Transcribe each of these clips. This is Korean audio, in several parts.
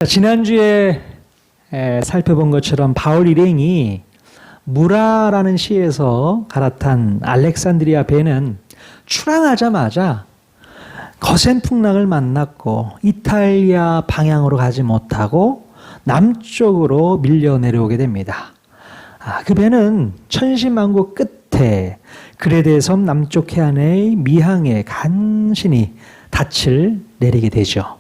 지난주에 살펴본 것처럼 바울 일행이 무라라는 시에서 갈아탄 알렉산드리아 배는 출항하자마자 거센 풍랑을 만났고 이탈리아 방향으로 가지 못하고 남쪽으로 밀려 내려오게 됩니다. 그 배는 천신만고 끝에 그레데 섬 남쪽 해안의 미항에 간신히 닻을 내리게 되죠.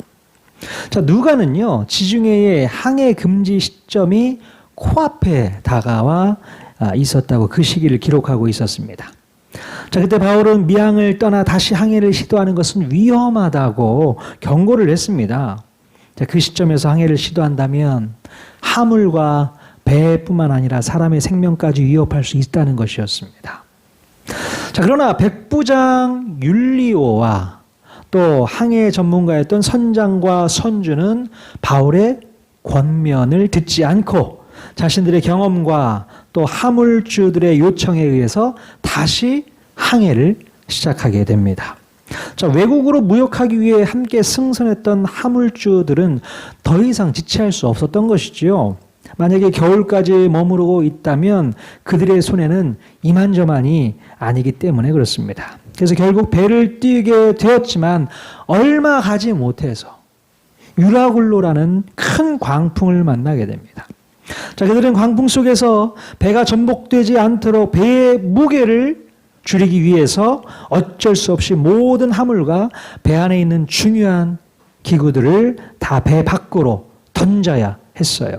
자, 누가는요, 지중해의 항해 금지 시점이 코앞에 다가와 있었다고 그 시기를 기록하고 있었습니다. 자, 그때 바울은 미항을 떠나 다시 항해를 시도하는 것은 위험하다고 경고를 했습니다. 자, 그 시점에서 항해를 시도한다면 화물과 배뿐만 아니라 사람의 생명까지 위협할 수 있다는 것이었습니다. 자, 그러나 백부장 율리오와 또 항해 전문가였던 선장과 선주는 바울의 권면을 듣지 않고 자신들의 경험과 또 화물주들의 요청에 의해서 다시 항해를 시작하게 됩니다. 자, 외국으로 무역하기 위해 함께 승선했던 화물주들은 더 이상 지체할 수 없었던 것이지요. 만약에 겨울까지 머무르고 있다면 그들의 손에는 이만저만이 아니기 때문에 그렇습니다. 그래서 결국 배를 띄게 되었지만 얼마 가지 못해서 유라굴로라는 큰 광풍을 만나게 됩니다. 자, 그들은 광풍 속에서 배가 전복되지 않도록 배의 무게를 줄이기 위해서 어쩔 수 없이 모든 화물과 배 안에 있는 중요한 기구들을 다 배 밖으로 던져야 했어요.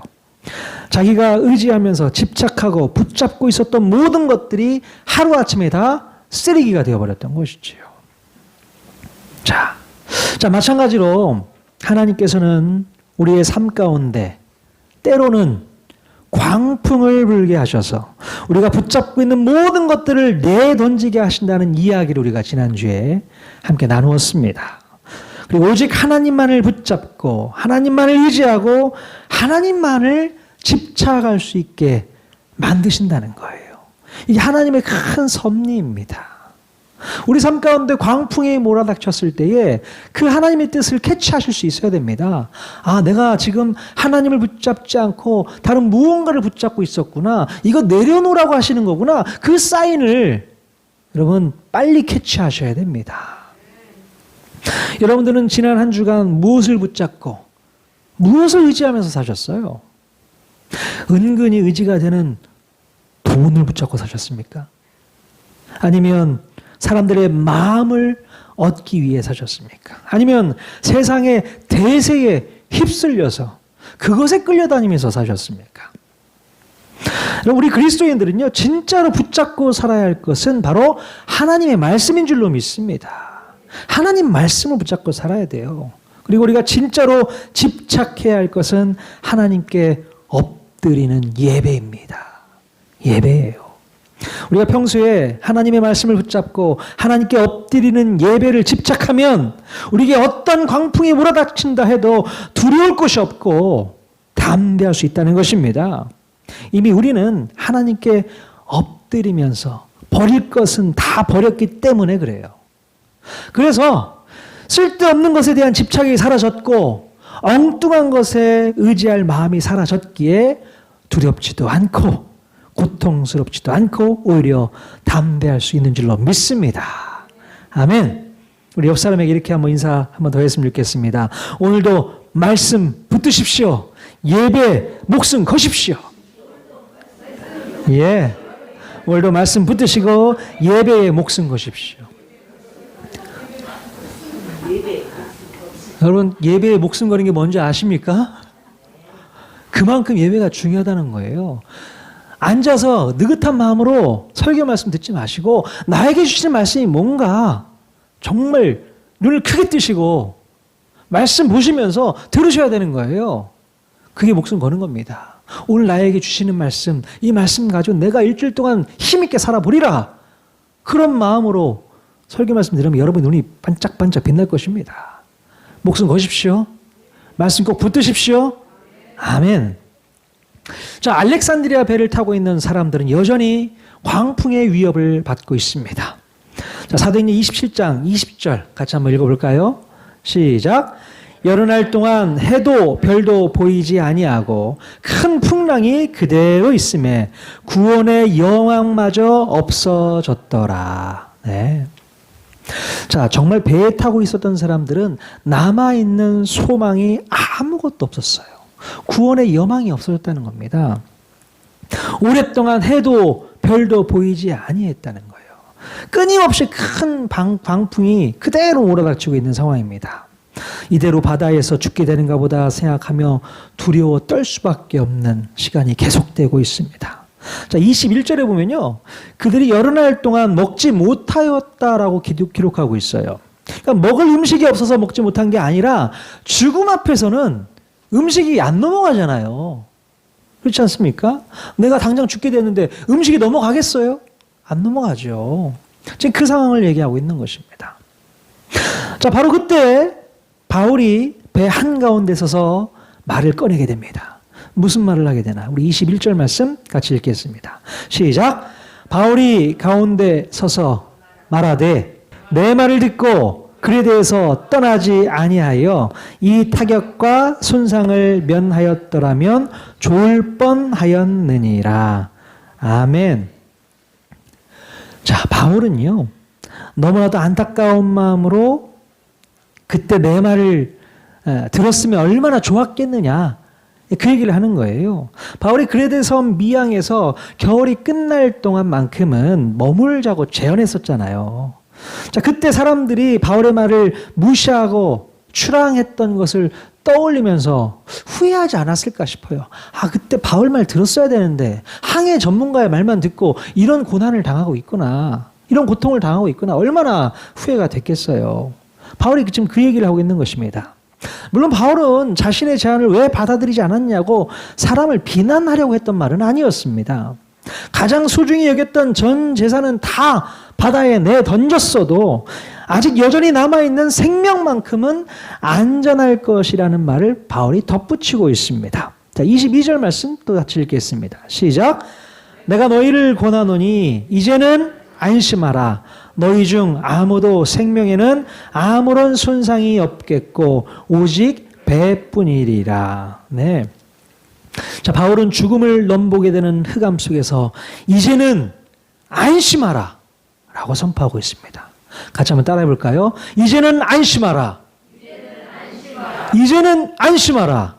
자기가 의지하면서 집착하고 붙잡고 있었던 모든 것들이 하루아침에 다 쓰레기가 되어버렸던 것이지요. 자, 마찬가지로 하나님께서는 우리의 삶 가운데 때로는 광풍을 불게 하셔서 우리가 붙잡고 있는 모든 것들을 내던지게 하신다는 이야기를 우리가 지난주에 함께 나누었습니다. 그리고 오직 하나님만을 붙잡고 하나님만을 의지하고 하나님만을 집착할 수 있게 만드신다는 거예요. 이게 하나님의 큰 섭리입니다. 우리 삶 가운데 광풍이 몰아닥쳤을 때에 그 하나님의 뜻을 캐치하실 수 있어야 됩니다. 아, 내가 지금 하나님을 붙잡지 않고 다른 무언가를 붙잡고 있었구나. 이거 내려놓으라고 하시는 거구나. 그 사인을 여러분 빨리 캐치하셔야 됩니다. 여러분들은 지난 한 주간 무엇을 붙잡고 무엇을 의지하면서 사셨어요? 은근히 의지가 되는 돈을 붙잡고 사셨습니까? 아니면 사람들의 마음을 얻기 위해 사셨습니까? 아니면 세상의 대세에 휩쓸려서 그것에 끌려다니면서 사셨습니까? 우리 그리스도인들은요, 진짜로 붙잡고 살아야 할 것은 바로 하나님의 말씀인 줄로 믿습니다. 하나님 말씀을 붙잡고 살아야 돼요. 그리고 우리가 진짜로 집착해야 할 것은 하나님께 엎드리는 예배입니다. 예배예요. 우리가 평소에 하나님의 말씀을 붙잡고 하나님께 엎드리는 예배를 집착하면 우리에게 어떤 광풍이 몰아닥친다 해도 두려울 것이 없고 담대할 수 있다는 것입니다. 이미 우리는 하나님께 엎드리면서 버릴 것은 다 버렸기 때문에 그래요. 그래서 쓸데없는 것에 대한 집착이 사라졌고 엉뚱한 것에 의지할 마음이 사라졌기에 두렵지도 않고 고통스럽지도 않고 오히려 담대할 수 있는 줄로 믿습니다. 아멘. 우리 옆 사람에게 이렇게 한번 인사 한번 더 했으면 좋겠습니다. 오늘도 말씀 붙드십시오. 예배 목숨 거십시오. 예. 오늘도 말씀 붙드시고 예배에 목숨 거십시오. 여러분, 예배에 목숨 거는 게 뭔지 아십니까? 그만큼 예배가 중요하다는 거예요. 앉아서 느긋한 마음으로 설교 말씀 듣지 마시고 나에게 주시는 말씀이 뭔가 정말 눈을 크게 뜨시고 말씀 보시면서 들으셔야 되는 거예요. 그게 목숨 거는 겁니다. 오늘 나에게 주시는 말씀, 이 말씀 가지고 내가 일주일 동안 힘있게 살아보리라. 그런 마음으로 설교 말씀 들으면 여러분 눈이 반짝반짝 빛날 것입니다. 목숨 거십시오. 말씀 꼭 붙드십시오. 아멘. 자, 알렉산드리아 배를 타고 있는 사람들은 여전히 광풍의 위협을 받고 있습니다. 자, 사도행전 27장 20절 같이 한번 읽어볼까요? 시작. 여러 날 동안 해도 별도 보이지 아니하고 큰 풍랑이 그대로 있음에 구원의 여망마저 없어졌더라. 네. 자, 정말 배에 타고 있었던 사람들은 남아있는 소망이 아무것도 없었어요. 구원의 여망이 없어졌다는 겁니다. 오랫동안 해도 별도 보이지 아니했다는 거예요. 끊임없이 큰 광풍이 그대로 몰아닥치고 있는 상황입니다. 이대로 바다에서 죽게 되는가 보다 생각하며 두려워 떨 수밖에 없는 시간이 계속되고 있습니다. 자, 21절에 보면요. 그들이 여러 날 동안 먹지 못하였다라고 기록하고 있어요. 그러니까 먹을 음식이 없어서 먹지 못한 게 아니라 죽음 앞에서는 음식이 안 넘어가잖아요. 그렇지 않습니까? 내가 당장 죽게 됐는데 음식이 넘어가겠어요? 안 넘어가죠. 지금 그 상황을 얘기하고 있는 것입니다. 자, 바로 그때 바울이 배 한가운데 서서 말을 꺼내게 됩니다. 무슨 말을 하게 되나? 우리 21절 말씀 같이 읽겠습니다. 시작. 바울이 가운데 서서 말하되 내 말을 듣고 글에 대해서 떠나지 아니하여 이 타격과 손상을 면하였더라면 좋을 뻔하였느니라. 아멘. 자, 바울은요, 너무나도 안타까운 마음으로 그때 내 말을 들었으면 얼마나 좋았겠느냐, 그 얘기를 하는 거예요. 바울이 그레데 섬 미항에서 겨울이 끝날 동안만큼은 머물자고 제언했었잖아요. 자, 그때 사람들이 바울의 말을 무시하고 추랑했던 것을 떠올리면서 후회하지 않았을까 싶어요. 아, 그때 바울 말 들었어야 되는데 항해 전문가의 말만 듣고 이런 고난을 당하고 있구나, 이런 고통을 당하고 있구나, 얼마나 후회가 됐겠어요. 바울이 지금 그 얘기를 하고 있는 것입니다. 물론 바울은 자신의 제안을 왜 받아들이지 않았냐고 사람을 비난하려고 했던 말은 아니었습니다. 가장 소중히 여겼던 전 재산은 다 바다에 내던졌어도 아직 여전히 남아있는 생명만큼은 안전할 것이라는 말을 바울이 덧붙이고 있습니다. 자, 22절 말씀 또 같이 읽겠습니다. 시작. 내가 너희를 권하노니 이제는 안심하라. 너희 중 아무도 생명에는 아무런 손상이 없겠고 오직 배뿐이리라. 네. 자, 바울은 죽음을 넘보게 되는 흑암 속에서 이제는 안심하라 라고 선포하고 있습니다. 같이 한번 따라해 볼까요? 이제는 안심하라. 이제는 안심하라.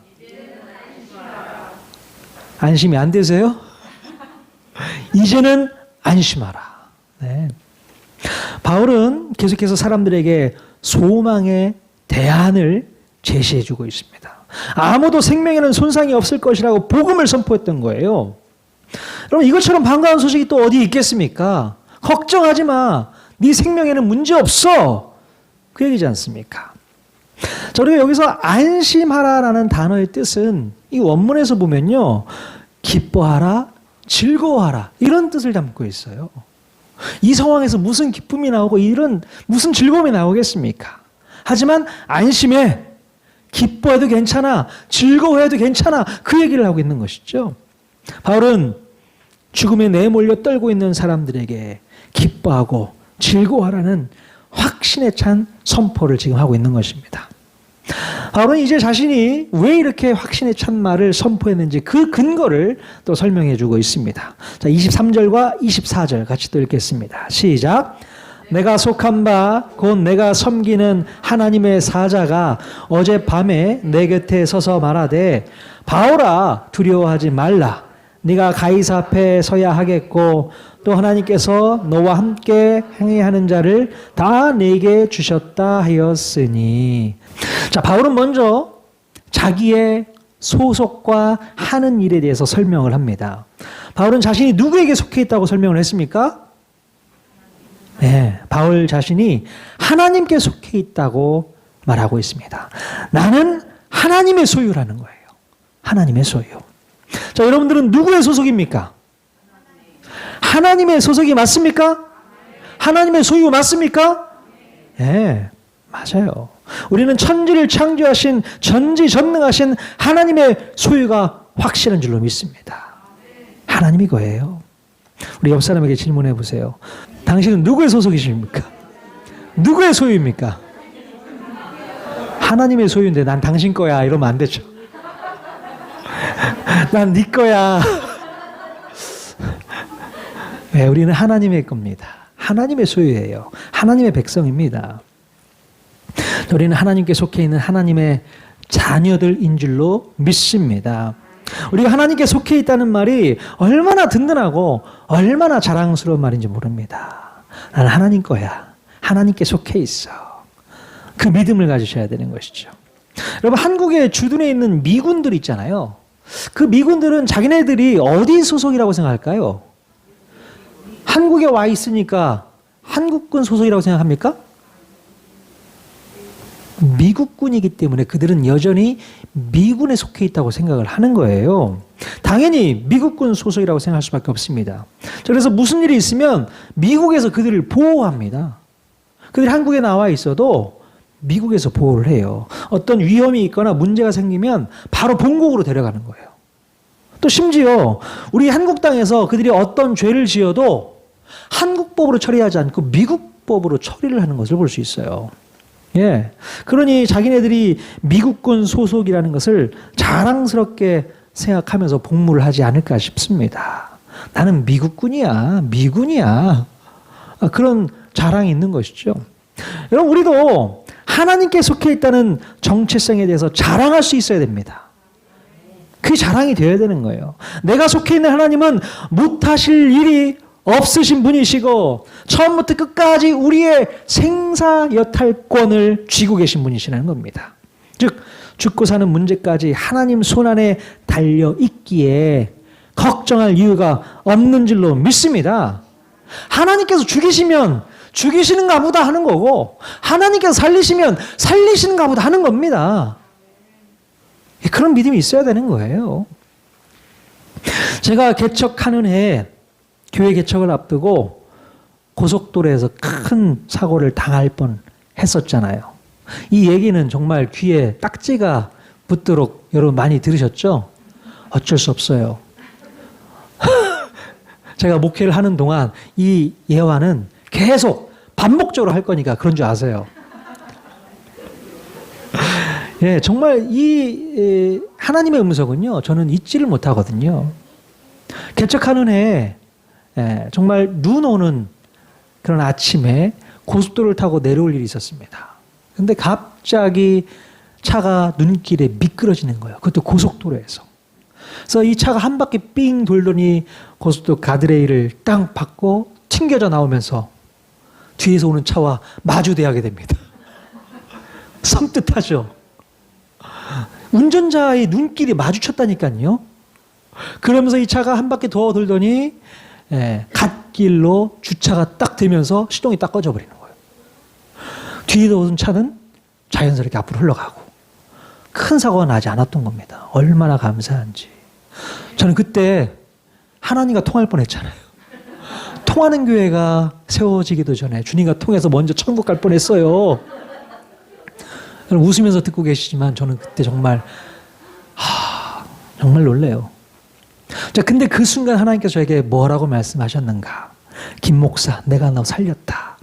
안심이 안 되세요? 이제는 안심하라. 네. 바울은 계속해서 사람들에게 소망의 대안을 제시해주고 있습니다. 아무도 생명에는 손상이 없을 것이라고 복음을 선포했던 거예요. 여러분, 이것처럼 반가운 소식이 또 어디 있겠습니까? 걱정하지 마. 네 생명에는 문제 없어. 그 얘기지 않습니까? 자, 우리가 여기서 안심하라라는 단어의 뜻은 이 원문에서 보면요, 기뻐하라, 즐거워하라, 이런 뜻을 담고 있어요. 이 상황에서 무슨 기쁨이 나오고 이런 무슨 즐거움이 나오겠습니까? 하지만 안심해. 기뻐해도 괜찮아. 즐거워해도 괜찮아. 그 얘기를 하고 있는 것이죠. 바울은 죽음에 내몰려 떨고 있는 사람들에게 기뻐하고 즐거워하라는 확신에 찬 선포를 지금 하고 있는 것입니다. 바울은 이제 자신이 왜 이렇게 확신에 찬 말을 선포했는지 그 근거를 또 설명해 주고 있습니다. 자, 23절과 24절 같이 또 읽겠습니다. 시작. 내가 속한 바 곧 내가 섬기는 하나님의 사자가 어젯밤에 내 곁에 서서 말하되 바울아 두려워하지 말라. 네가 가이사 앞에 서야 하겠고 또 하나님께서 너와 함께 행위하는 자를 다 네게 주셨다 하였으니. 자, 바울은 먼저 자기의 소속과 하는 일에 대해서 설명을 합니다. 바울은 자신이 누구에게 속해 있다고 설명을 했습니까? 네, 바울 자신이 하나님께 속해 있다고 말하고 있습니다. 나는 하나님의 소유라는 거예요. 하나님의 소유. 자, 여러분들은 누구의 소속입니까? 하나님의 소속이 맞습니까? 하나님의 소유 맞습니까? 네, 맞아요. 우리는 천지를 창조하신 전지전능하신 하나님의 소유가 확실한 줄로 믿습니다. 하나님이 거예요. 우리 옆 사람에게 질문해 보세요. 당신은 누구의 소속이십니까? 누구의 소유입니까? 하나님의 소유인데 난 당신 거야 이러면 안 되죠. 난 네 거야. 네, 우리는 하나님의 겁니다. 하나님의 소유예요. 하나님의 백성입니다. 우리는 하나님께 속해 있는 하나님의 자녀들인 줄로 믿습니다. 우리가 하나님께 속해 있다는 말이 얼마나 든든하고 얼마나 자랑스러운 말인지 모릅니다. 나는 하나님 거야. 하나님께 속해 있어. 그 믿음을 가지셔야 되는 것이죠. 여러분, 한국에 주둔해 있는 미군들 있잖아요. 그 미군들은 자기네들이 어디 소속이라고 생각할까요? 한국에 와 있으니까 한국군 소속이라고 생각합니까? 미국군이기 때문에 그들은 여전히 미군에 속해 있다고 생각을 하는 거예요. 당연히 미국군 소속이라고 생각할 수밖에 없습니다. 그래서 무슨 일이 있으면 미국에서 그들을 보호합니다. 그들이 한국에 나와 있어도 미국에서 보호를 해요. 어떤 위험이 있거나 문제가 생기면 바로 본국으로 데려가는 거예요. 또 심지어 우리 한국 땅에서 그들이 어떤 죄를 지어도 한국법으로 처리하지 않고 미국법으로 처리를 하는 것을 볼 수 있어요. 예. 그러니 자기네들이 미국군 소속이라는 것을 자랑스럽게 생각하면서 복무를 하지 않을까 싶습니다. 나는 미국군이야, 미군이야. 그런 자랑이 있는 것이죠. 여러분, 우리도 하나님께 속해 있다는 정체성에 대해서 자랑할 수 있어야 됩니다. 그게 자랑이 되어야 되는 거예요. 내가 속해 있는 하나님은 못하실 일이 없으신 분이시고 처음부터 끝까지 우리의 생사여탈권을 쥐고 계신 분이시라는 겁니다. 즉 죽고 사는 문제까지 하나님 손안에 달려 있기에 걱정할 이유가 없는 줄로 믿습니다. 하나님께서 죽이시면 죽이시는가 보다 하는 거고 하나님께서 살리시면 살리시는가 보다 하는 겁니다. 그런 믿음이 있어야 되는 거예요. 제가 개척하는 해에 교회 개척을 앞두고 고속도로에서 큰 사고를 당할 뻔 했었잖아요. 이 얘기는 정말 귀에 딱지가 붙도록 여러분 많이 들으셨죠? 어쩔 수 없어요. 제가 목회를 하는 동안 이 예화는 계속 반복적으로 할 거니까 그런 줄 아세요. 예, 정말 이 하나님의 음성은요, 저는 잊지를 못하거든요. 개척하는 해에 정말 눈 오는 그런 아침에 고속도로를 타고 내려올 일이 있었습니다. 근데 갑자기 차가 눈길에 미끄러지는 거예요. 그것도 고속도로에서. 그래서 이 차가 한 바퀴 삥 돌더니 고속도로 가드레일을 땅 받고 튕겨져 나오면서 뒤에서 오는 차와 마주대하게 됩니다. 섬뜩하죠. 운전자의 눈길이 마주쳤다니까요. 그러면서 이 차가 한 바퀴 더 돌더니 갓길로 주차가 딱 되면서 시동이 딱 꺼져버리는 거예요. 뒤에 오는 차는 자연스럽게 앞으로 흘러가고 큰 사고가 나지 않았던 겁니다. 얼마나 감사한지. 저는 그때 하나님과 통할 뻔했잖아요. 통하는 교회가 세워지기도 전에 주님과 통해서 먼저 천국 갈 뻔했어요. 웃으면서 듣고 계시지만 저는 그때 정말 정말 놀래요. 자, 근데 그 순간 하나님께서 저에게 뭐라고 말씀하셨는가? 김 목사, 내가 너 살렸다.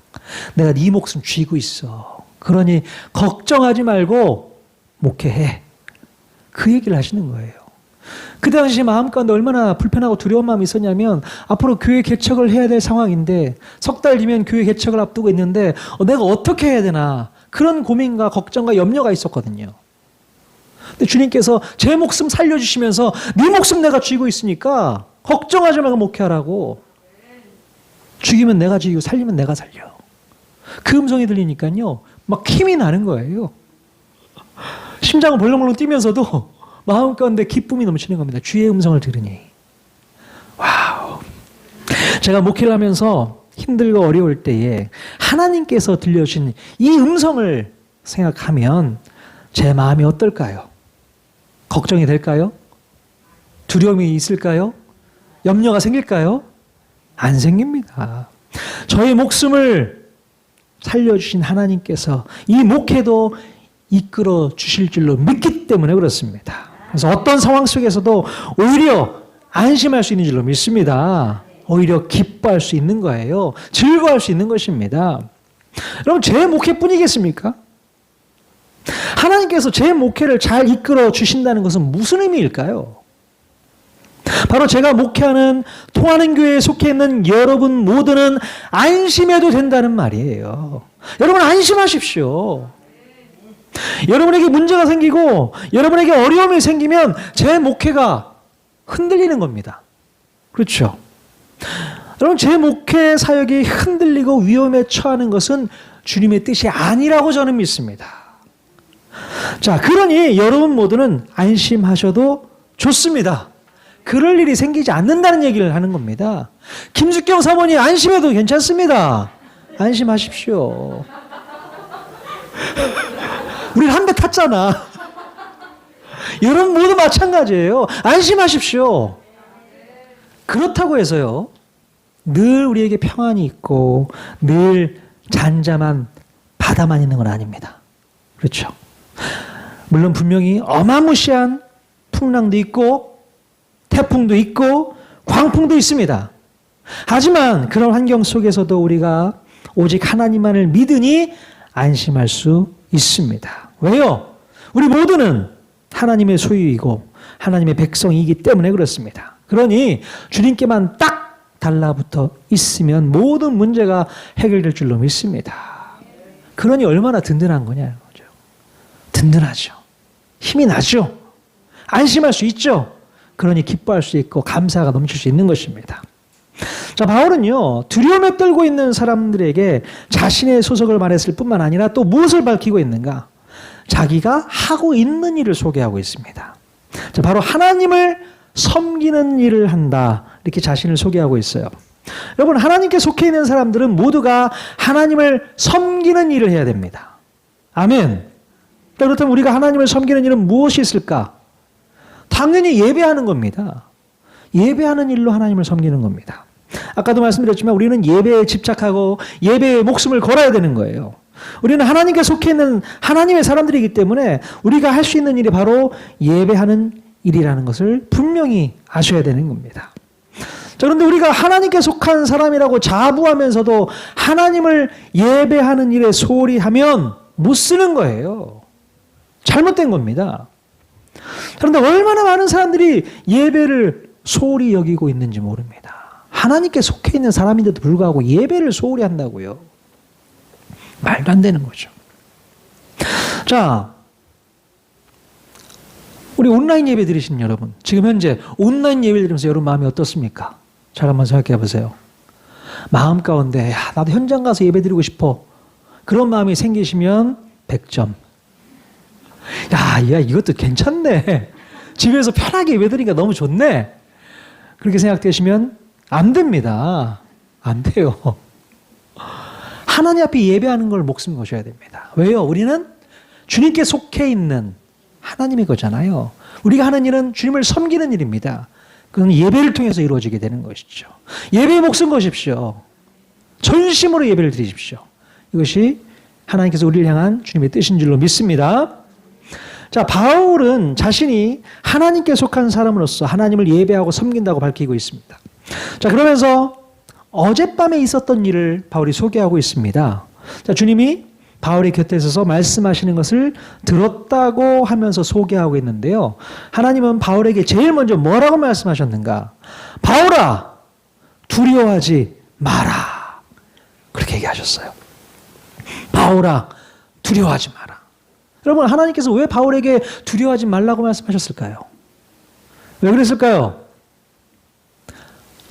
내가 네 목숨 쥐고 있어. 그러니 걱정하지 말고 목회해. 그 얘기를 하시는 거예요. 그 당시 마음 가운데 얼마나 불편하고 두려운 마음이 있었냐면 앞으로 교회 개척을 해야 될 상황인데 석 달 뒤면 교회 개척을 앞두고 있는데 내가 어떻게 해야 되나 그런 고민과 걱정과 염려가 있었거든요. 근데 주님께서 제 목숨 살려주시면서 네 목숨 내가 쥐고 있으니까 걱정하지 말고 목회하라고. 죽이면 내가 죽이고 살리면 내가 살려. 그 음성이 들리니까요 막 힘이 나는 거예요. 심장은 벌렁벌렁 뛰면서도 마음 가운데 기쁨이 넘치는 겁니다. 주의 음성을 들으니. 와우. 제가 목회를 하면서 힘들고 어려울 때에 하나님께서 들려주신 이 음성을 생각하면 제 마음이 어떨까요? 걱정이 될까요? 두려움이 있을까요? 염려가 생길까요? 안 생깁니다. 저의 목숨을 살려주신 하나님께서 이 목회도 이끌어 주실 줄로 믿기 때문에 그렇습니다. 그래서 어떤 상황 속에서도 오히려 안심할 수 있는 줄로 믿습니다. 오히려 기뻐할 수 있는 거예요. 즐거워할 수 있는 것입니다. 여러분, 제 목회뿐이겠습니까? 하나님께서 제 목회를 잘 이끌어 주신다는 것은 무슨 의미일까요? 바로 제가 목회하는 통하는 교회에 속해 있는 여러분 모두는 안심해도 된다는 말이에요. 여러분 안심하십시오. 여러분에게 문제가 생기고 여러분에게 어려움이 생기면 제 목회가 흔들리는 겁니다. 그렇죠? 여러분 제 목회 사역이 흔들리고 위험에 처하는 것은 주님의 뜻이 아니라고 저는 믿습니다. 자, 그러니 여러분 모두는 안심하셔도 좋습니다. 그럴 일이 생기지 않는다는 얘기를 하는 겁니다. 김숙경 사모님 안심해도 괜찮습니다. 안심하십시오. 우리 한 대 탔잖아. 여러분 모두 마찬가지예요. 안심하십시오. 그렇다고 해서요, 늘 우리에게 평안이 있고 늘 잔잔한 바다만 있는 건 아닙니다. 그렇죠? 물론 분명히 어마무시한 풍랑도 있고 태풍도 있고 광풍도 있습니다. 하지만 그런 환경 속에서도 우리가 오직 하나님만을 믿으니 안심할 수 있습니다. 왜요? 우리 모두는 하나님의 소유이고 하나님의 백성이기 때문에 그렇습니다. 그러니 주님께만 딱 달라붙어 있으면 모든 문제가 해결될 줄로 믿습니다. 그러니 얼마나 든든한 거냐. 든든하죠. 힘이 나죠. 안심할 수 있죠. 그러니 기뻐할 수 있고 감사가 넘칠 수 있는 것입니다. 자, 바울은요, 두려움에 떨고 있는 사람들에게 자신의 소속을 말했을 뿐만 아니라 또 무엇을 밝히고 있는가? 자기가 하고 있는 일을 소개하고 있습니다. 자, 바로 하나님을 섬기는 일을 한다. 이렇게 자신을 소개하고 있어요. 여러분, 하나님께 속해 있는 사람들은 모두가 하나님을 섬기는 일을 해야 됩니다. 아멘. 그렇다면 우리가 하나님을 섬기는 일은 무엇이 있을까? 당연히 예배하는 겁니다. 예배하는 일로 하나님을 섬기는 겁니다. 아까도 말씀드렸지만 우리는 예배에 집착하고 예배에 목숨을 걸어야 되는 거예요. 우리는 하나님께 속해 있는 하나님의 사람들이기 때문에 우리가 할 수 있는 일이 바로 예배하는 일이라는 것을 분명히 아셔야 되는 겁니다. 자, 그런데 우리가 하나님께 속한 사람이라고 자부하면서도 하나님을 예배하는 일에 소홀히 하면 못 쓰는 거예요. 잘못된 겁니다. 그런데 얼마나 많은 사람들이 예배를 소홀히 여기고 있는지 모릅니다. 하나님께 속해 있는 사람인데도 불구하고 예배를 소홀히 한다고요. 말도 안 되는 거죠. 자, 우리 온라인 예배 드리시는 여러분, 지금 현재 온라인 예배를 드리면서 여러분 마음이 어떻습니까? 잘 한번 생각해 보세요. 마음 가운데 나도 현장 가서 예배 드리고 싶어. 그런 마음이 생기시면 100점. 야, 이것도 괜찮네. 집에서 편하게 예배 드리니까 너무 좋네. 그렇게 생각되시면 안 됩니다. 안 돼요. 하나님 앞에 예배하는 걸 목숨 거셔야 됩니다. 왜요? 우리는 주님께 속해 있는 하나님의 거잖아요. 우리가 하는 일은 주님을 섬기는 일입니다. 그건 예배를 통해서 이루어지게 되는 것이죠. 예배에 목숨 거십시오. 전심으로 예배를 드리십시오. 이것이 하나님께서 우리를 향한 주님의 뜻인 줄로 믿습니다. 자, 바울은 자신이 하나님께 속한 사람으로서 하나님을 예배하고 섬긴다고 밝히고 있습니다. 자, 그러면서 어젯밤에 있었던 일을 바울이 소개하고 있습니다. 자, 주님이 바울의 곁에 서서 말씀하시는 것을 들었다고 하면서 소개하고 있는데요. 하나님은 바울에게 제일 먼저 뭐라고 말씀하셨는가? 바울아, 두려워하지 마라. 그렇게 얘기하셨어요. 바울아, 두려워하지 마라. 여러분, 하나님께서 왜 바울에게 두려워하지 말라고 말씀하셨을까요? 왜 그랬을까요?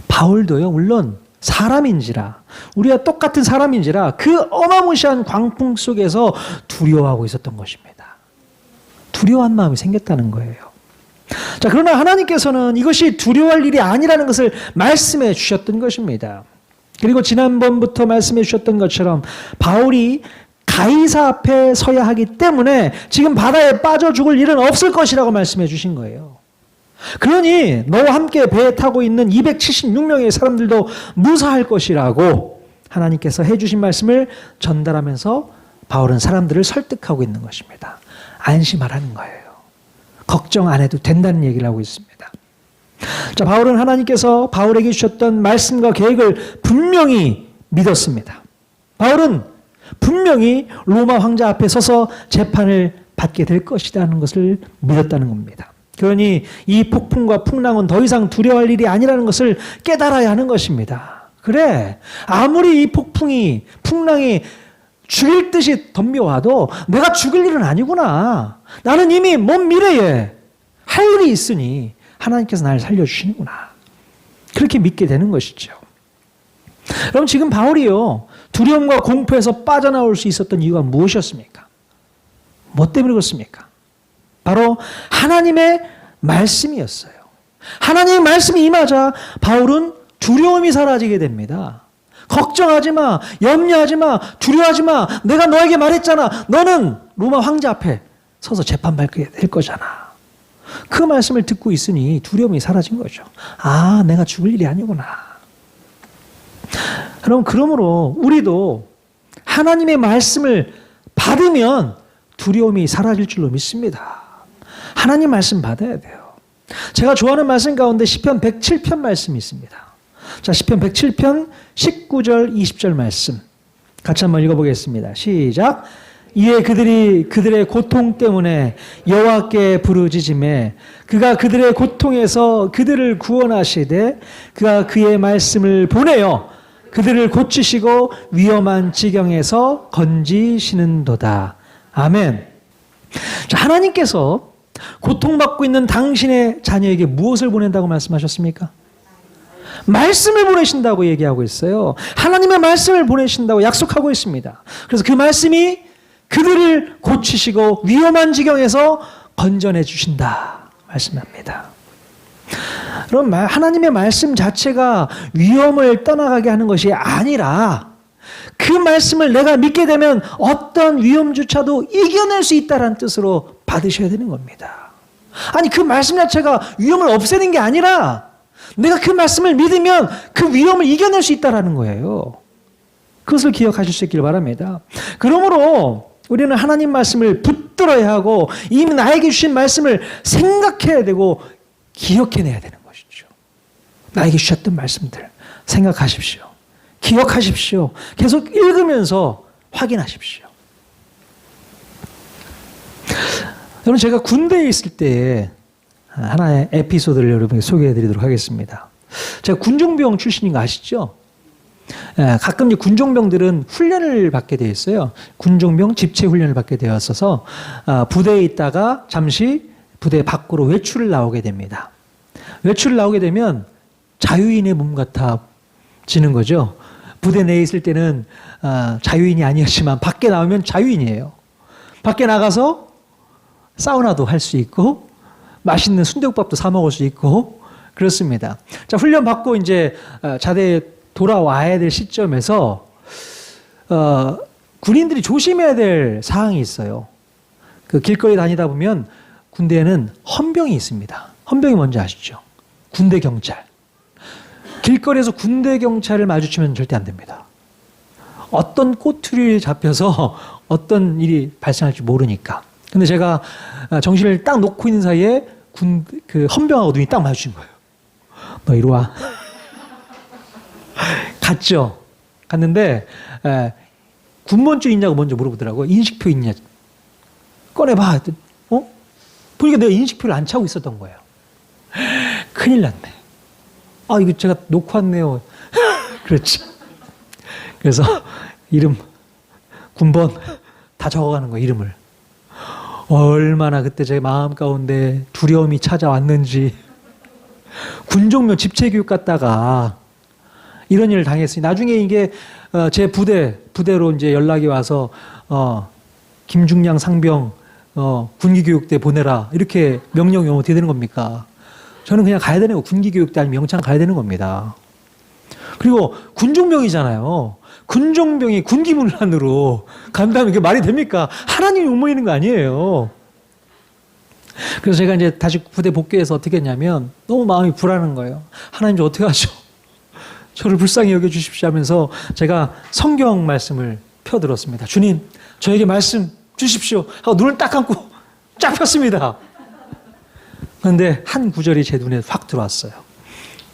바울도요, 물론 사람인지라, 우리와 똑같은 사람인지라 그 어마무시한 광풍 속에서 두려워하고 있었던 것입니다. 두려워한 마음이 생겼다는 거예요. 자, 그러나 하나님께서는 이것이 두려워할 일이 아니라는 것을 말씀해 주셨던 것입니다. 그리고 지난번부터 말씀해 주셨던 것처럼 바울이 가이사 앞에 서야 하기 때문에 지금 바다에 빠져 죽을 일은 없을 것이라고 말씀해 주신 거예요. 그러니 너와 함께 배에 타고 있는 276명의 사람들도 무사할 것이라고 하나님께서 해주신 말씀을 전달하면서 바울은 사람들을 설득하고 있는 것입니다. 안심하라는 거예요. 걱정 안 해도 된다는 얘기를 하고 있습니다. 자, 바울은 하나님께서 바울에게 주셨던 말씀과 계획을 분명히 믿었습니다. 바울은 분명히 로마 황제 앞에 서서 재판을 받게 될 것이라는 것을 믿었다는 겁니다. 그러니 이 폭풍과 풍랑은 더 이상 두려워할 일이 아니라는 것을 깨달아야 하는 것입니다. 그래, 아무리 이 폭풍이, 풍랑이 죽일 듯이 덤벼와도 내가 죽을 일은 아니구나. 나는 이미 먼 미래에 할 일이 있으니 하나님께서 나를 살려주시는구나. 그렇게 믿게 되는 것이죠. 그럼 지금 바울이요, 두려움과 공포에서 빠져나올 수 있었던 이유가 무엇이었습니까? 뭐 때문에 그렇습니까? 바로 하나님의 말씀이었어요. 하나님의 말씀이 임하자 바울은 두려움이 사라지게 됩니다. 걱정하지 마, 염려하지 마, 두려워하지 마. 내가 너에게 말했잖아. 너는 로마 황제 앞에 서서 재판받게 될 거잖아. 그 말씀을 듣고 있으니 두려움이 사라진 거죠. 아, 내가 죽을 일이 아니구나. 그러므로 우리도 하나님의 말씀을 받으면 두려움이 사라질 줄로 믿습니다. 하나님 말씀 받아야 돼요. 제가 좋아하는 말씀 가운데 시편 107편 말씀이 있습니다. 자, 시편 107편 19절 20절 말씀 같이 한번 읽어보겠습니다. 시작. 이에 그들이 그들의 고통 때문에 여호와께 부르짖으매 그가 그들의 고통에서 그들을 구원하시되 그가 그의 말씀을 보내어 그들을 고치시고 위험한 지경에서 건지시는도다. 아멘. 자, 하나님께서 고통받고 있는 당신의 자녀에게 무엇을 보낸다고 말씀하셨습니까? 말씀을 보내신다고 얘기하고 있어요. 하나님의 말씀을 보내신다고 약속하고 있습니다. 그래서 그 말씀이 그들을 고치시고 위험한 지경에서 건져내 주신다 말씀합니다. 그럼 하나님의 말씀 자체가 위험을 떠나가게 하는 것이 아니라 그 말씀을 내가 믿게 되면 어떤 위험조차도 이겨낼 수 있다는 뜻으로 받으셔야 되는 겁니다. 아니, 그 말씀 자체가 위험을 없애는 게 아니라 내가 그 말씀을 믿으면 그 위험을 이겨낼 수 있다는 거예요. 그것을 기억하실 수 있기를 바랍니다. 그러므로 우리는 하나님 말씀을 붙들어야 하고 이미 나에게 주신 말씀을 생각해야 되고 기억해내야 되는 것이죠. 나에게 주셨던 말씀들 생각하십시오. 기억하십시오. 계속 읽으면서 확인하십시오. 여러분, 제가 군대에 있을 때 하나의 에피소드를 여러분께 소개해 드리도록 하겠습니다. 제가 군종병 출신인 거 아시죠? 가끔 군종병들은 훈련을 받게 되어 있어요. 군종병 집체 훈련을 받게 되었어서 부대에 있다가 잠시 부대 밖으로 외출을 나오게 됩니다. 외출을 나오게 되면 자유인의 몸 같아지는 거죠. 부대 내에 있을 때는 자유인이 아니었지만 밖에 나오면 자유인이에요. 밖에 나가서 사우나도 할 수 있고 맛있는 순대국밥도 사 먹을 수 있고 그렇습니다. 자, 훈련 받고 이제 자대에 돌아와야 될 시점에서 군인들이 조심해야 될 사항이 있어요. 그 길거리 다니다 보면 군대에는 헌병이 있습니다. 헌병이 뭔지 아시죠? 군대 경찰. 길거리에서 군대 경찰을 마주치면 절대 안 됩니다. 어떤 꼬투리에 잡혀서 어떤 일이 발생할지 모르니까. 근데 제가 정신을 딱 놓고 있는 사이에 그 헌병하고 눈이 딱 마주친 거예요. 너 이리 와. 갔죠. 갔는데 군번줄 있냐고 먼저 물어보더라고요. 인식표 있냐. 꺼내봐. 보니까 내가 인식표를 안 차고 있었던 거예요. 큰일 났네. 아, 이거 제가 놓고 왔네요. 그렇지. 그래서 이름, 군번 다 적어가는 거예요, 이름을. 얼마나 그때 제 마음 가운데 두려움이 찾아왔는지. 군종묘 집체교육 갔다가 이런 일을 당했으니 나중에 이게 제 부대로 이제 연락이 와서 김중량 상병 군기교육대 보내라 이렇게 명령이 오면 어떻게 되는 겁니까? 저는 그냥 가야 되는 거. 군기교육대 아니면 영창 가야 되는 겁니다. 그리고 군종병이잖아요. 군종병이 군기문란으로 간다면 그게 말이 됩니까? 하나님이 욕먹이는 거 아니에요. 그래서 제가 이제 다시 부대 복귀해서 어떻게 했냐면 너무 마음이 불안한 거예요. 하나님 저 어떻게 하죠? 저를 불쌍히 여겨주십시오 하면서 제가 성경 말씀을 펴들었습니다. 주님, 저에게 말씀 주십시오 하고 눈을 딱 감고 쫙 폈습니다. 그런데 한 구절이 제 눈에 확 들어왔어요.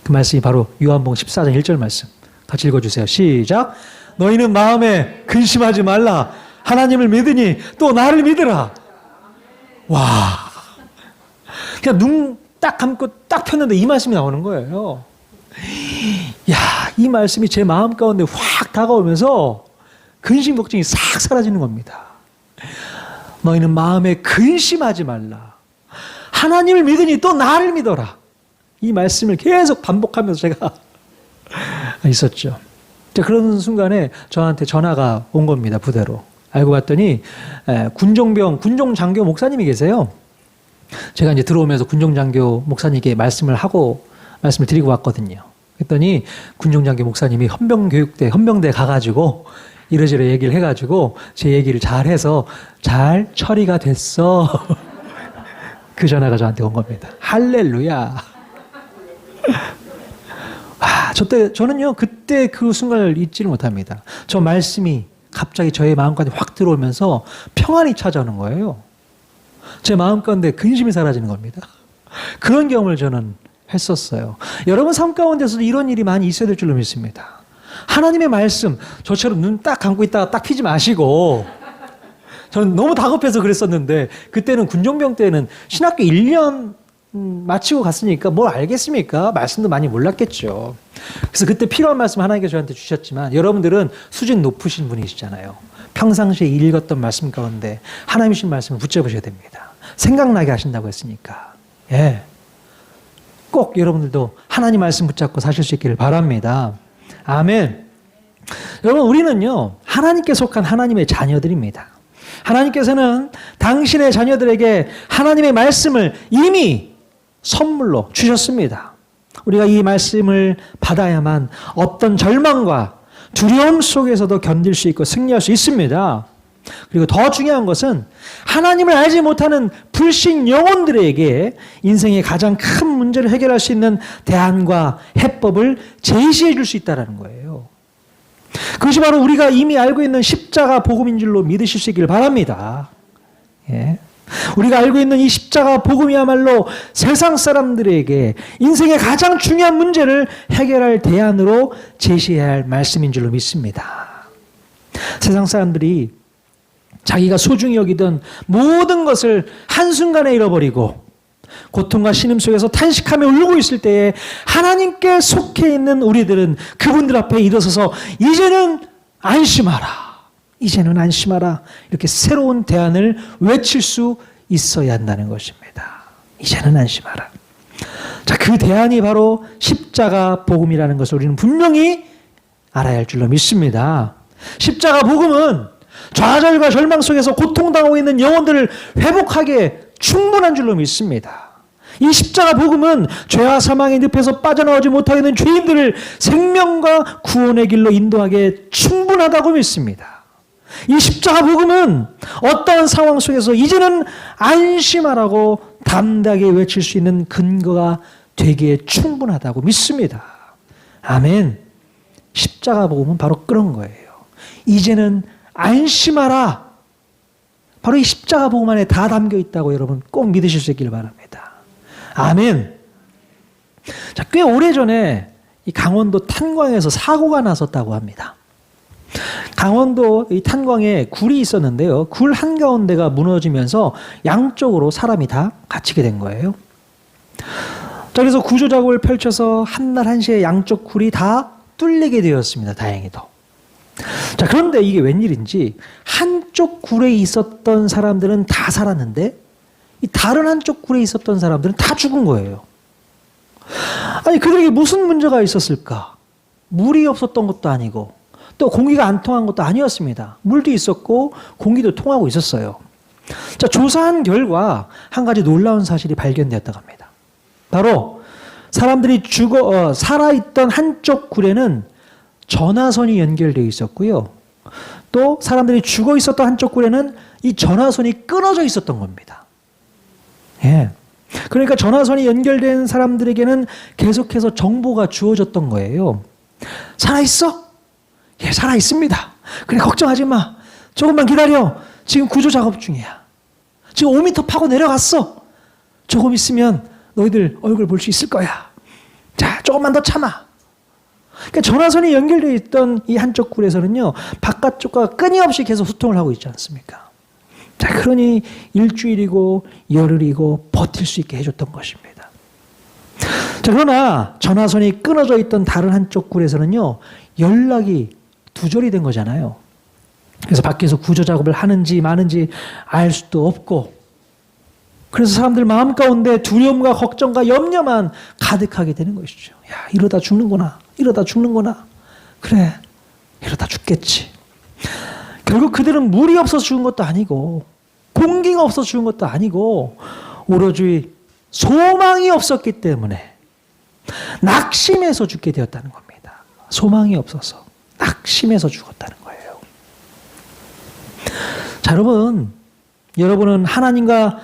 그 말씀이 바로 요한복음 14장 1절 말씀. 같이 읽어주세요. 시작. 너희는 마음에 근심하지 말라. 하나님을 믿으니 또 나를 믿으라. 와. 그냥 눈 딱 감고 딱 폈는데 이 말씀이 나오는 거예요. 야, 이 말씀이 제 마음 가운데 확 다가오면서 근심 걱정이 싹 사라지는 겁니다. 너희는 마음에 근심하지 말라. 하나님을 믿으니 또 나를 믿어라. 이 말씀을 계속 반복하면서 제가 있었죠. 그런 순간에 저한테 전화가 온 겁니다. 부대로. 알고 봤더니 군종장교 목사님이 계세요. 제가 이제 들어오면서 군종장교 목사님께 말씀을 드리고 왔거든요. 그랬더니 군종장교 목사님이 헌병대 가가지고 이러저러 얘기를 해가지고 제 얘기를 잘해서 잘 처리가 됐어. 그 전화가 저한테 온 겁니다. 할렐루야. 저는요, 그때 그 순간을 잊지를 못합니다. 저 말씀이 갑자기 저의 마음까지 확 들어오면서 평안이 찾아오는 거예요. 제 마음 가운데 근심이 사라지는 겁니다. 그런 경험을 저는 했었어요. 여러분 삶 가운데서도 이런 일이 많이 있어야 될 줄로 믿습니다. 하나님의 말씀, 저처럼 눈 딱 감고 있다가 딱 피지 마시고, 저는 너무 다급해서 그랬었는데, 그때는 군종병 때는 신학교 1년 마치고 갔으니까 뭘 알겠습니까? 말씀도 많이 몰랐겠죠. 그래서 그때 필요한 말씀 하나님께서 저한테 주셨지만, 여러분들은 수준 높으신 분이시잖아요. 평상시에 읽었던 말씀 가운데 하나님 주신 말씀을 붙잡으셔야 됩니다. 생각나게 하신다고 했으니까. 예. 꼭 여러분들도 하나님 말씀 붙잡고 사실 수 있기를 바랍니다. 아멘. 여러분, 우리는요, 하나님께 속한 하나님의 자녀들입니다. 하나님께서는 당신의 자녀들에게 하나님의 말씀을 이미 선물로 주셨습니다. 우리가 이 말씀을 받아야만 어떤 절망과 두려움 속에서도 견딜 수 있고 승리할 수 있습니다. 그리고 더 중요한 것은 하나님을 알지 못하는 불신 영혼들에게 인생의 가장 큰 문제를 해결할 수 있는 대안과 해법을 제시해 줄 수 있다는 거예요. 그것이 바로 우리가 이미 알고 있는 십자가 복음인 줄로 믿으실 수 있기를 바랍니다. 예. 우리가 알고 있는 이 십자가 복음이야말로 세상 사람들에게 인생의 가장 중요한 문제를 해결할 대안으로 제시해야 할 말씀인 줄로 믿습니다. 세상 사람들이 자기가 소중히 여기던 모든 것을 한순간에 잃어버리고 고통과 신음 속에서 탄식하며 울고 있을 때에 하나님께 속해 있는 우리들은 그분들 앞에 일어서서 이제는 안심하라. 이제는 안심하라. 이렇게 새로운 대안을 외칠 수 있어야 한다는 것입니다. 이제는 안심하라. 자, 그 대안이 바로 십자가 복음이라는 것을 우리는 분명히 알아야 할 줄로 믿습니다. 십자가 복음은 좌절과 절망 속에서 고통당하고 있는 영혼들을 회복하기에 충분한 줄로 믿습니다. 이 십자가 복음은 죄와 사망의 늪에서 빠져나오지 못하게 된 죄인들을 생명과 구원의 길로 인도하기에 충분하다고 믿습니다. 이 십자가 복음은 어떠한 상황 속에서 이제는 안심하라고 담대하게 외칠 수 있는 근거가 되기에 충분하다고 믿습니다. 아멘. 십자가 복음은 바로 그런 거예요. 이제는 안심하라. 바로 이 십자가 복음 안에 다 담겨 있다고 여러분 꼭 믿으실 수 있기를 바랍니다. 아멘. 자, 꽤 오래전에 이 강원도 탄광에서 사고가 났었다고 합니다. 강원도 이 탄광에 굴이 있었는데요. 굴 한가운데가 무너지면서 양쪽으로 사람이 다 갇히게 된 거예요. 자, 그래서 구조 작업을 펼쳐서 한날 한시에 양쪽 굴이 다 뚫리게 되었습니다. 다행히도. 자, 그런데 이게 웬일인지 한쪽 굴에 있었던 사람들은 다 살았는데 이 다른 한쪽 굴에 있었던 사람들은 다 죽은 거예요. 아니, 그들에게 무슨 문제가 있었을까? 물이 없었던 것도 아니고 또 공기가 안 통한 것도 아니었습니다. 물도 있었고 공기도 통하고 있었어요. 자, 조사한 결과 한 가지 놀라운 사실이 발견되었다고 합니다. 바로 사람들이 살아있던 한쪽 굴에는 전화선이 연결되어 있었고요. 또 사람들이 죽어 있었던 한쪽 굴에는 이 전화선이 끊어져 있었던 겁니다. 예. 그러니까 전화선이 연결된 사람들에게는 계속해서 정보가 주어졌던 거예요. 살아있어? 예, 살아있습니다. 그래, 걱정하지 마. 조금만 기다려. 지금 구조 작업 중이야. 지금 5m 파고 내려갔어. 조금 있으면 너희들 얼굴 볼 수 있을 거야. 자, 조금만 더 참아. 그러니까 전화선이 연결되어 있던 이 한쪽 굴에서는요, 바깥쪽과 끊임없이 계속 소통을 하고 있지 않습니까? 자, 그러니 일주일이고 열흘이고 버틸 수 있게 해줬던 것입니다. 자, 그러나 전화선이 끊어져 있던 다른 한쪽 굴에서는요, 연락이 두절이 된 거잖아요. 그래서 밖에서 구조 작업을 하는지 마는지 알 수도 없고, 그래서 사람들 마음 가운데 두려움과 걱정과 염려만 가득하게 되는 것이죠. 야, 이러다 죽는구나. 이러다 죽는구나. 그래, 이러다 죽겠지. 결국 그들은 물이 없어서 죽은 것도 아니고 공기가 없어서 죽은 것도 아니고 오로지 소망이 없었기 때문에 낙심해서 죽게 되었다는 겁니다. 소망이 없어서 낙심해서 죽었다는 거예요. 자, 여러분은 하나님과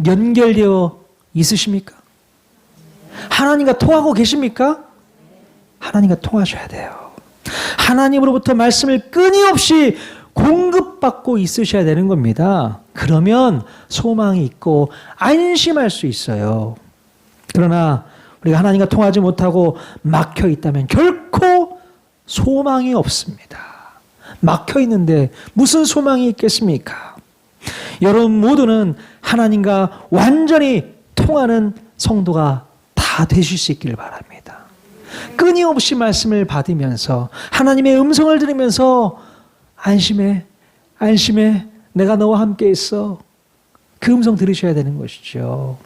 연결되어 있으십니까? 하나님과 통하고 계십니까? 하나님과 통하셔야 돼요. 하나님으로부터 말씀을 끊임없이 공급받고 있으셔야 되는 겁니다. 그러면 소망이 있고 안심할 수 있어요. 그러나 우리가 하나님과 통하지 못하고 막혀 있다면 결코 소망이 없습니다. 막혀 있는데 무슨 소망이 있겠습니까? 여러분 모두는 하나님과 완전히 통하는 성도가 다 되실 수 있기를 바랍니다. 끊임없이 말씀을 받으면서 하나님의 음성을 들으면서 안심해, 안심해, 내가 너와 함께 있어. 그 음성 들으셔야 되는 것이죠.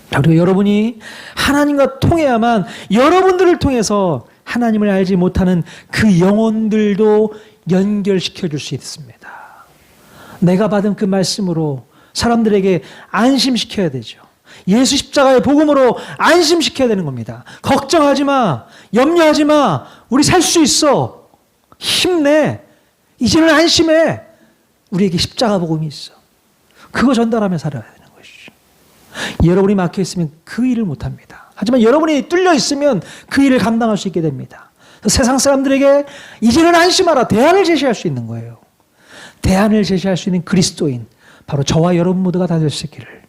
그리고 여러분이 하나님과 통해야만 여러분들을 통해서 하나님을 알지 못하는 그 영혼들도 연결시켜 줄 수 있습니다. 내가 받은 그 말씀으로 사람들에게 안심시켜야 되죠. 예수 십자가의 복음으로 안심시켜야 되는 겁니다. 걱정하지 마, 염려하지 마, 우리 살 수 있어, 힘내, 이제는 안심해. 우리에게 십자가 복음이 있어. 그거 전달하며 살아야 되는 것이죠. 여러분이 막혀 있으면 그 일을 못합니다. 하지만 여러분이 뚫려 있으면 그 일을 감당할 수 있게 됩니다. 세상 사람들에게 이제는 안심하라, 대안을 제시할 수 있는 거예요. 대안을 제시할 수 있는 그리스도인, 바로 저와 여러분 모두가 다 될 수 있기를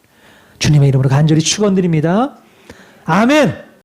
주님의 이름으로 간절히 축원드립니다. 아멘.